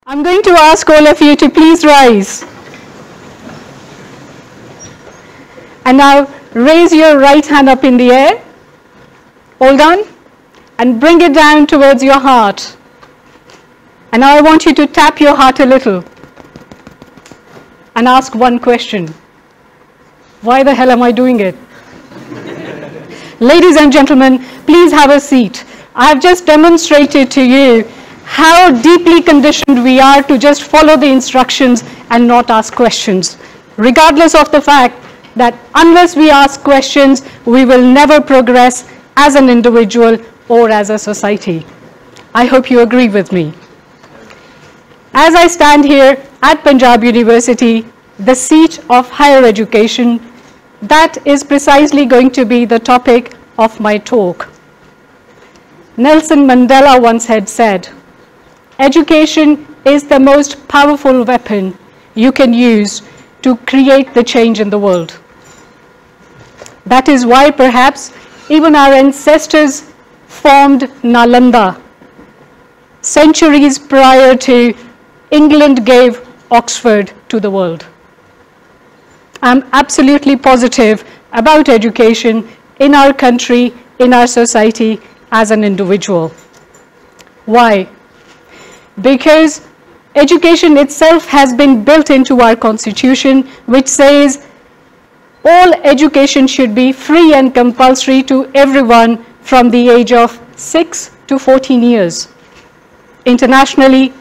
I'm going to ask all of you to please rise. And now raise your right hand up in the air. Hold on. And bring it down towards your heart. And now I want you to tap your heart a little. And ask one question. Why the hell am I doing it? Ladies and gentlemen, please have a seat. I have just demonstrated to you how deeply conditioned we are to just follow the instructions and not ask questions, regardless of the fact that unless we ask questions, we will never progress as an individual or as a society. I hope you agree with me. As I stand here at Punjab University, the seat of higher education, that is precisely going to be the topic of my talk. Nelson Mandela once had said, education is the most powerful weapon you can use to create the change in the world. That is why perhaps even our ancestors formed Nalanda. Centuries prior to England gave Oxford to the world. I'm absolutely positive about education in our country, in our society, as an individual. Why? Because education itself has been built into our constitution, which says all education should be free and compulsory to everyone from the age of 6 to 14 years. Internationally,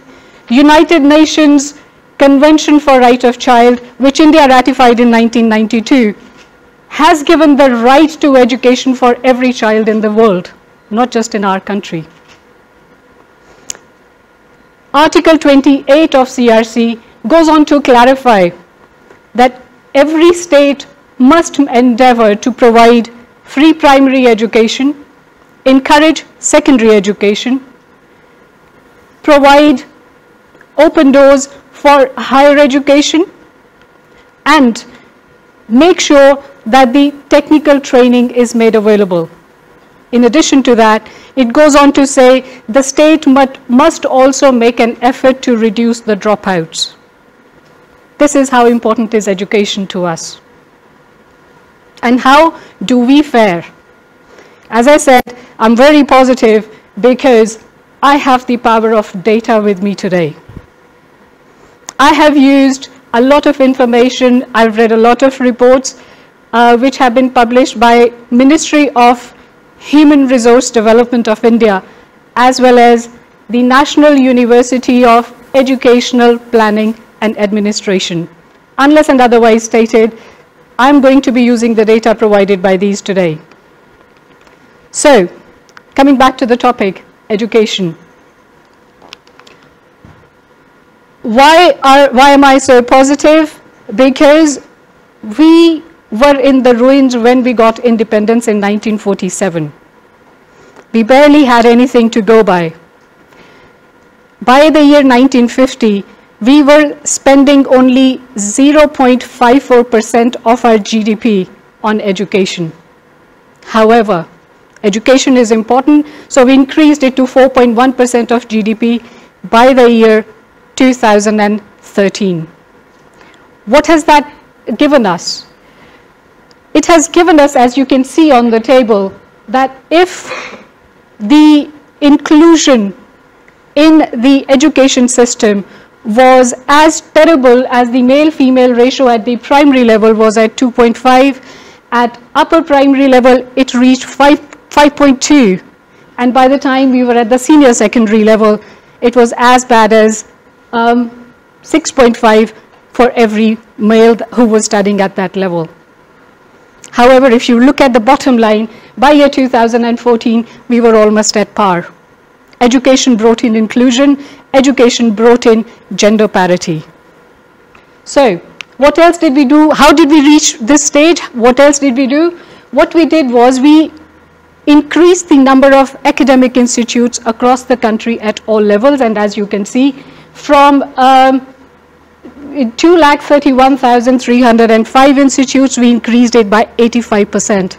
United Nations Convention for Right of Child, which India ratified in 1992, has given the right to education for every child in the world, not just in our country. Article 28 of CRC goes on to clarify that every state must endeavor to provide free primary education, encourage secondary education, provide open doors for higher education, and make sure that the technical training is made available. In addition to that, it goes on to say the state must also make an effort to reduce the dropouts. This is how important is education to us. And how do we fare? As I said, I'm very positive because I have the power of data with me today. I have used a lot of information. I've read a lot of reports which have been published by Ministry of Human Resource Development of India, as well as the National University of Educational Planning and Administration. Unless and otherwise stated, I'm going to be using the data provided by these today. So, coming back to the topic, education. Why am I so positive? Because we were in the ruins when we got independence in 1947. We barely had anything to go by. By the year 1950, we were spending only 0.54% of our GDP on education. However, education is important, so we increased it to 4.1% of GDP by the year 2013. What has that given us? It has given us, as you can see on the table, that if the inclusion in the education system was as terrible as the male-female ratio at the primary level was at 2.5, at upper primary level it reached 5.2, and by the time we were at the senior secondary level, it was as bad as 6.5 for every male who was studying at that level. However, if you look at the bottom line, by year 2014, we were almost at par. Education brought in inclusion, education brought in gender parity. So, what else did we do? How did we reach this stage? What else did we do? What we did was we increased the number of academic institutes across the country at all levels, and as you can see, from 231,305 institutes, we increased it by 85%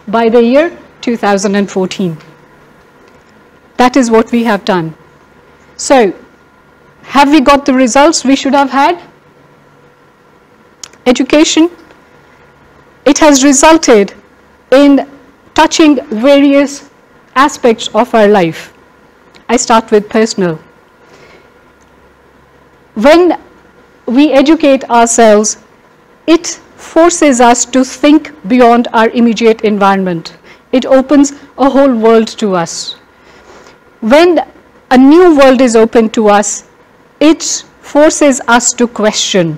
by the year 2014. That is what we have done. So, Have we got the results we should have had? Education, it has resulted in touching various aspects of our life. I start with personal. When we educate ourselves, it forces us to think beyond our immediate environment. It opens a whole world to us. When a new world is open to us, it forces us to question.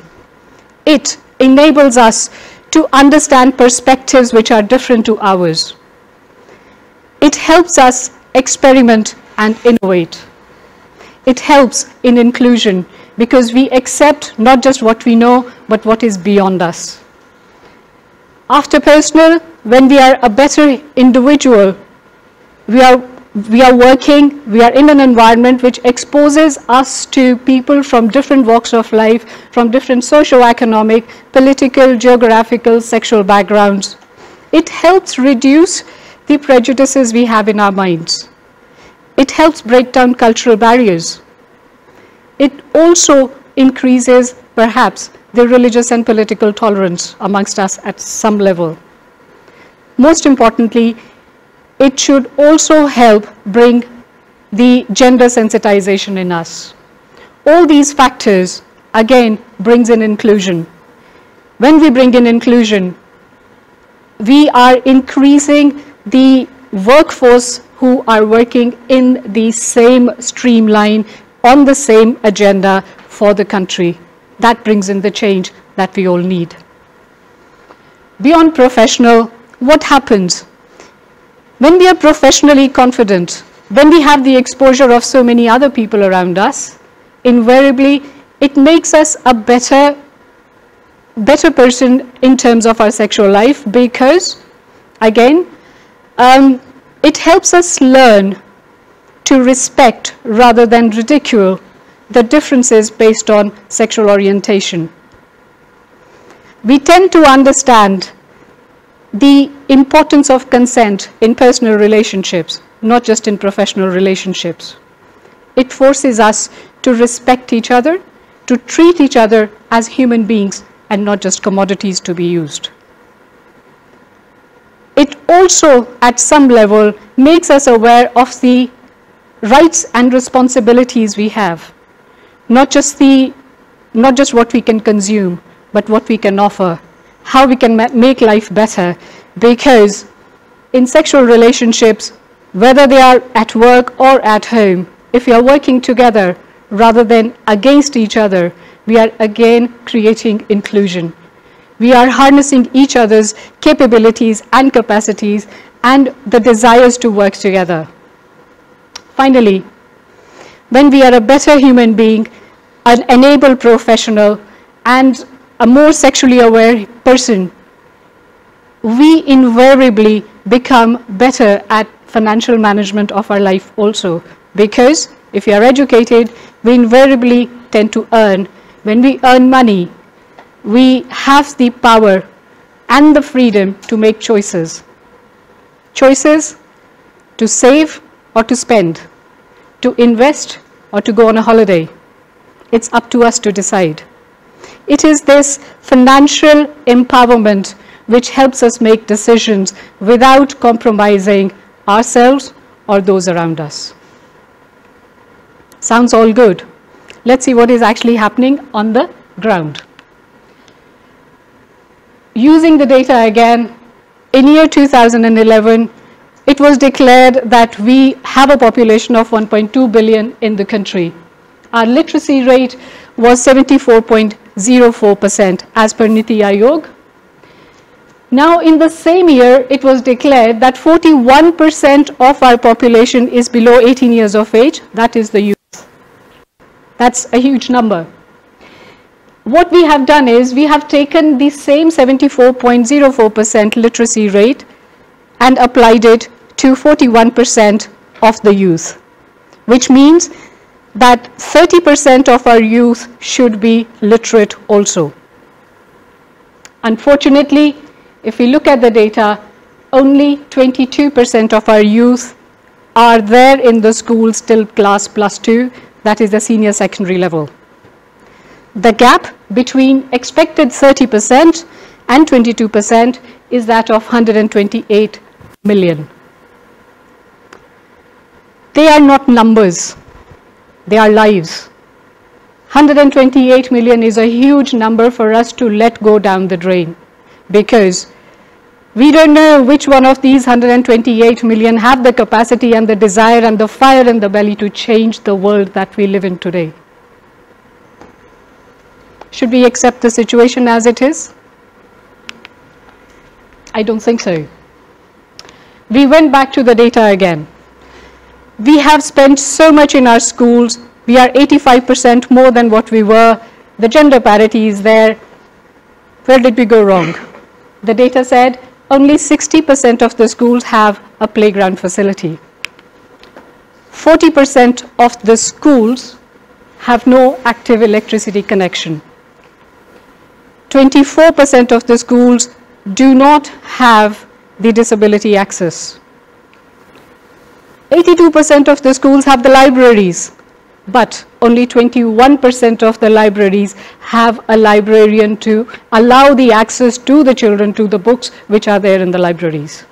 It enables us to understand perspectives which are different to ours. It helps us experiment and innovate. It helps in inclusion because we accept not just what we know, but what is beyond us. After personal, when we are a better individual, we are working, we are in an environment which exposes us to people from different walks of life, from different socio-economic, political, geographical, sexual backgrounds. It helps reduce the prejudices we have in our minds. It helps break down cultural barriers. It also increases, perhaps, the religious and political tolerance amongst us at some level. Most importantly, it should also help bring the gender sensitization in us. All these factors, again, brings in inclusion. When we bring in inclusion, we are increasing the workforce who are working in the same streamline, on the same agenda for the country. That brings in the change that we all need. Beyond professional, what happens? When we are professionally confident, when we have the exposure of so many other people around us, invariably it makes us a better person in terms of our sexual life because, again, it helps us learn to respect rather than ridicule the differences based on sexual orientation. We tend to understand the importance of consent in personal relationships, not just in professional relationships. It forces us to respect each other, to treat each other as human beings and not just commodities to be used. It also, at some level, makes us aware of the rights and responsibilities we have. Not just what we can consume, but what we can offer, how we can make life better, because in sexual relationships, whether they are at work or at home, if we are working together rather than against each other, we are again creating inclusion. We are harnessing each other's capabilities and capacities and the desires to work together. Finally, when we are a better human being, an enabled professional, and a more sexually aware person, we invariably become better at financial management of our life also. Because if you are educated, we invariably tend to earn. When we earn money, we have the power and the freedom to make choices. Choices to save or to spend, to invest or to go on a holiday. It's up to us to decide. It is this financial empowerment which helps us make decisions without compromising ourselves or those around us. Sounds all good. Let's see what is actually happening on the ground. Using the data again, in year 2011, it was declared that we have a population of 1.2 billion in the country. Our literacy rate was 74.04% as per Niti Aayog. Now, in the same year, it was declared that 41% of our population is below 18 years of age. That is the youth. That's a huge number. What we have done is we have taken the same 74.04% literacy rate and applied it to 41% of the youth, which means that 30% of our youth should be literate also. Unfortunately, if we look at the data, only 22% of our youth are there in the schools till class +2. that is the senior secondary level. The gap between expected 30% and 22% is that of 128 million. They are not numbers, they are lives. 128 million is a huge number for us to let go down the drain, because we don't know which one of these 128 million have the capacity and the desire and the fire in the belly to change the world that we live in today. Should we accept the situation as it is? I don't think so. We went back to the data again. We have spent so much in our schools. We are 85% more than what we were. The gender parity is there. Where did we go wrong? The data said only 60% of the schools have a playground facility. 40% of the schools have no active electricity connection. 24% of the schools do not have the disability access. 82% of the schools have the libraries, but only 21% of the libraries have a librarian to allow the access to the children to the books which are there in the libraries.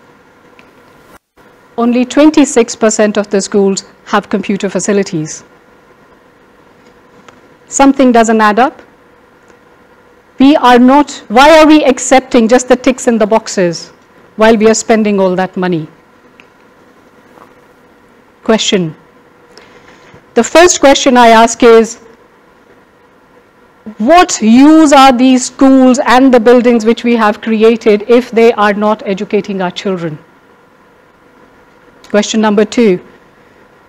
Only 26% of the schools have computer facilities. Something doesn't add up. Why are we accepting just the ticks in the boxes while we are spending all that money? Question. The first question I ask is, what use are these schools and the buildings which we have created if they are not educating our children? Question number 2.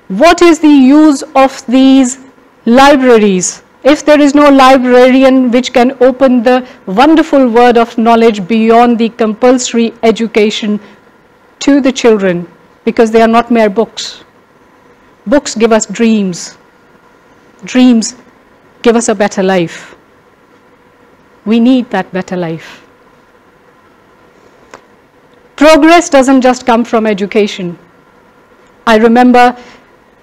What is the use of these libraries if there is no librarian which can open the wonderful word of knowledge beyond the compulsory education to the children, because they are not mere books. Books give us dreams. Dreams give us a better life. We need that better life. Progress doesn't just come from education. I remember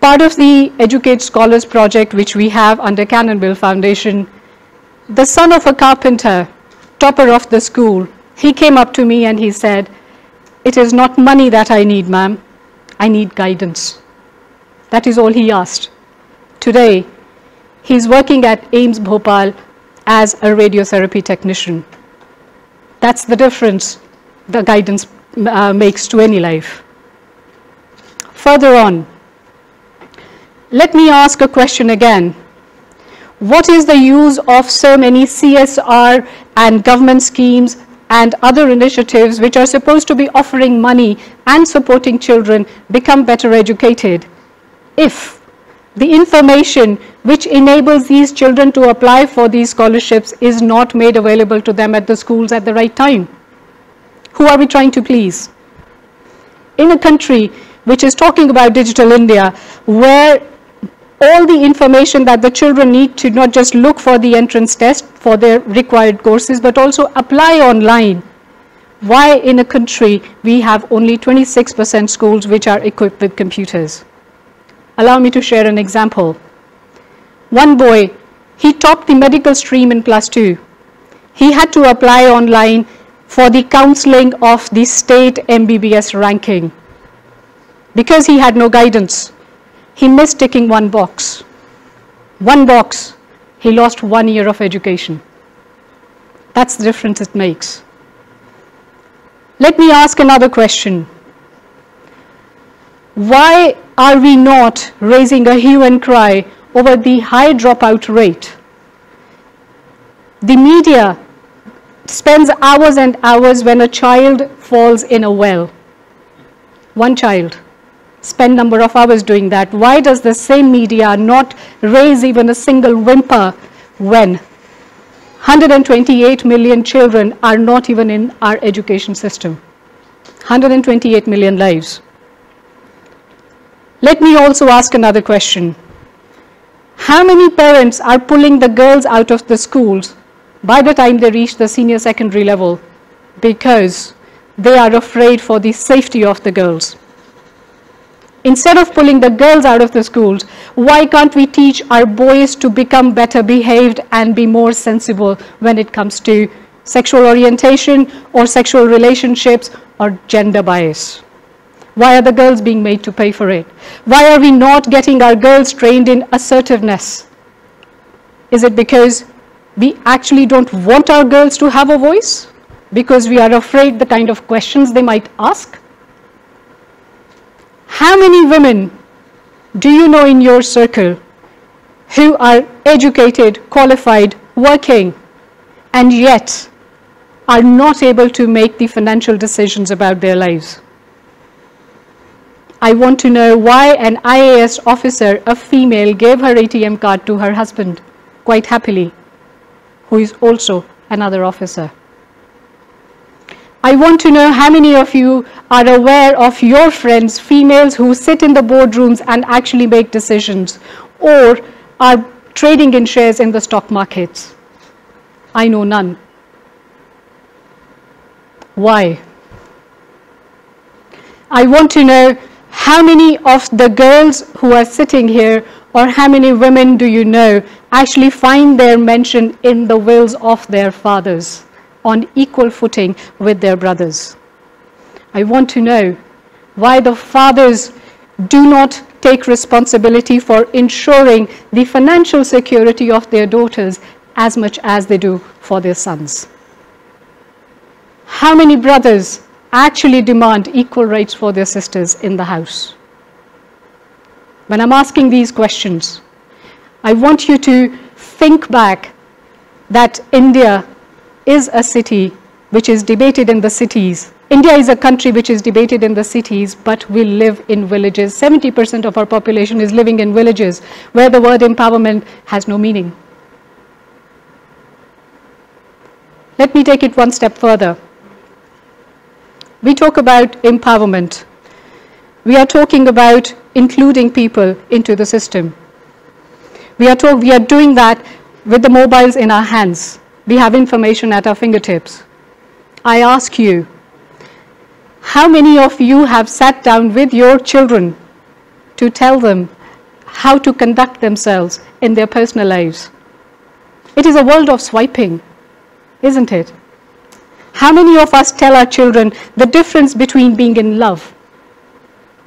part of the Educate Scholars project which we have under Cannonball Foundation, the son of a carpenter, topper of the school, he came up to me and he said, "It is not money that I need, ma'am. I need guidance." That is all he asked. Today, he's working at AIIMS Bhopal as a radiotherapy technician. That's the difference the guidance makes to any life. Further on, let me ask a question again. What is the use of so many CSR and government schemes and other initiatives which are supposed to be offering money and supporting children become better educated, if the information which enables these children to apply for these scholarships is not made available to them at the schools at the right time? Who are we trying to please? In a country which is talking about Digital India, where all the information that the children need to not just look for the entrance test for their required courses, but also apply online, why in a country we have only 26% schools which are equipped with computers? Allow me to share an example. One boy, he topped the medical stream in +2. He had to apply online for the counseling of the state MBBS ranking. Because he had no guidance, he missed ticking one box. One box, he lost 1 year of education. That's the difference it makes. Let me ask another question. Why are we not raising a hue and cry over the high dropout rate? The media spends hours and hours when a child falls in a well. One child. Spend number of hours doing that. Why does the same media not raise even a single whimper when 128 million children are not even in our education system? 128 million lives. Let me also ask another question. How many parents are pulling the girls out of the schools by the time they reach the senior secondary level because they are afraid for the safety of the girls? Instead of pulling the girls out of the schools, Why can't we teach our boys to become better behaved and be more sensible when it comes to sexual orientation or sexual relationships or gender bias? Why are the girls being made to pay for it? Why are we not getting our girls trained in assertiveness? Is it because we actually don't want our girls to have a voice? Because we are afraid the kind of questions they might ask? How many women do you know in your circle who are educated, qualified, working, and yet are not able to make the financial decisions about their lives? I want to know why an IAS officer, a female, gave her ATM card to her husband quite happily, who is also another officer. I want to know how many of you are aware of your friends, females, who sit in the boardrooms and actually make decisions or are trading in shares in the stock markets. I know none. Why? I want to know how many of the girls who are sitting here, or how many women do you know actually find their mention in the wills of their fathers on equal footing with their brothers? I want to know why the fathers do not take responsibility for ensuring the financial security of their daughters as much as they do for their sons. How many brothers actually demand equal rights for their sisters in the house? When I'm asking these questions, I want you to think back that India is a city which is debated in the cities. India is a country which is debated in the cities, but we live in villages. 70% of our population is living in villages where the word empowerment has no meaning. Let me take it one step further. We talk about empowerment. We are talking about including people into the system. We are doing that with the mobiles in our hands. We have information at our fingertips. I ask you, how many of you have sat down with your children to tell them how to conduct themselves in their personal lives? It is a world of swiping, isn't it? How many of us tell our children the difference between being in love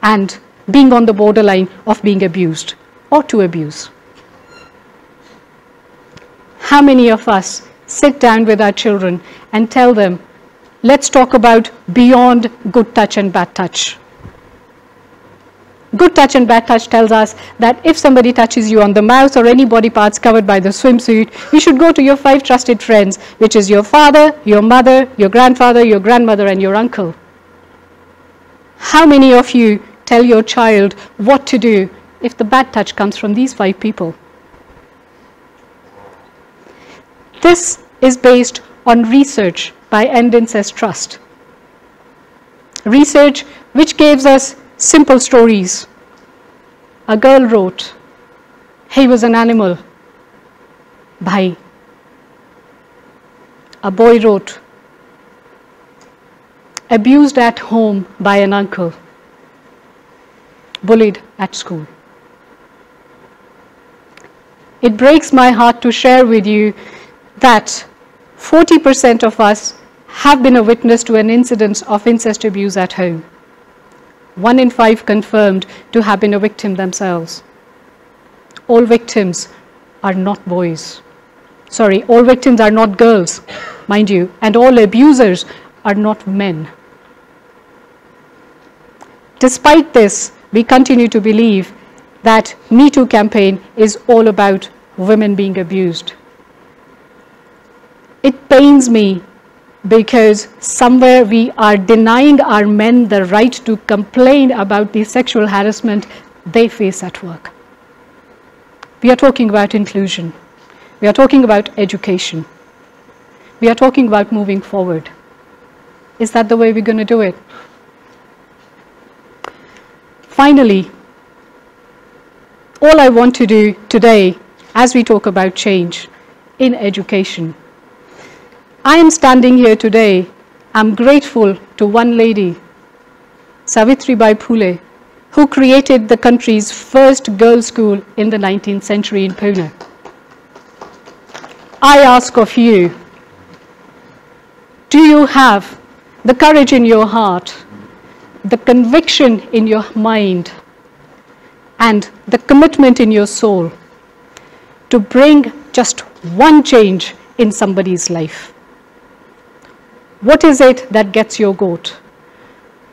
and being on the borderline of being abused or to abuse? How many of us sit down with our children and tell them, let's talk about beyond good touch and bad touch? Good touch and bad touch tells us that if somebody touches you on the mouth or any body parts covered by the swimsuit, you should go to your 5 trusted friends, which is your father, your mother, your grandfather, your grandmother, and your uncle. How many of you tell your child what to do if the bad touch comes from these 5 people? This is based on research by End Incest Trust. Research which gives us simple stories. A girl wrote, he was an animal, bhai. A boy wrote, abused at home by an uncle, bullied at school. It breaks my heart to share with you that 40% of us have been a witness to an incident of incest abuse at home. 1 in 5 confirmed to have been a victim themselves. All victims are not boys. Sorry, all victims are not girls, mind you, and all abusers are not men. Despite this, we continue to believe that Me Too campaign is all about women being abused. It pains me because somewhere we are denying our men the right to complain about the sexual harassment they face at work. We are talking about inclusion. We are talking about education. We are talking about moving forward. Is that the way we're going to do it? Finally, all I want to do today, as we talk about change in education, I am standing here today. I'm grateful to one lady, Savitribai Phule, who created the country's first girls' school in the 19th century in Pune. I ask of you, do you have the courage in your heart, the conviction in your mind, and the commitment in your soul to bring just one change in somebody's life? What is it that gets your goat?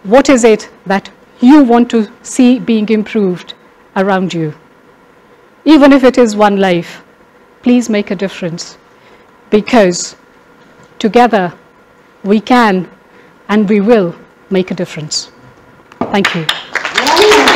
What is it that you want to see being improved around you? Even if it is one life, please make a difference, because together we can and we will make a difference. Thank you.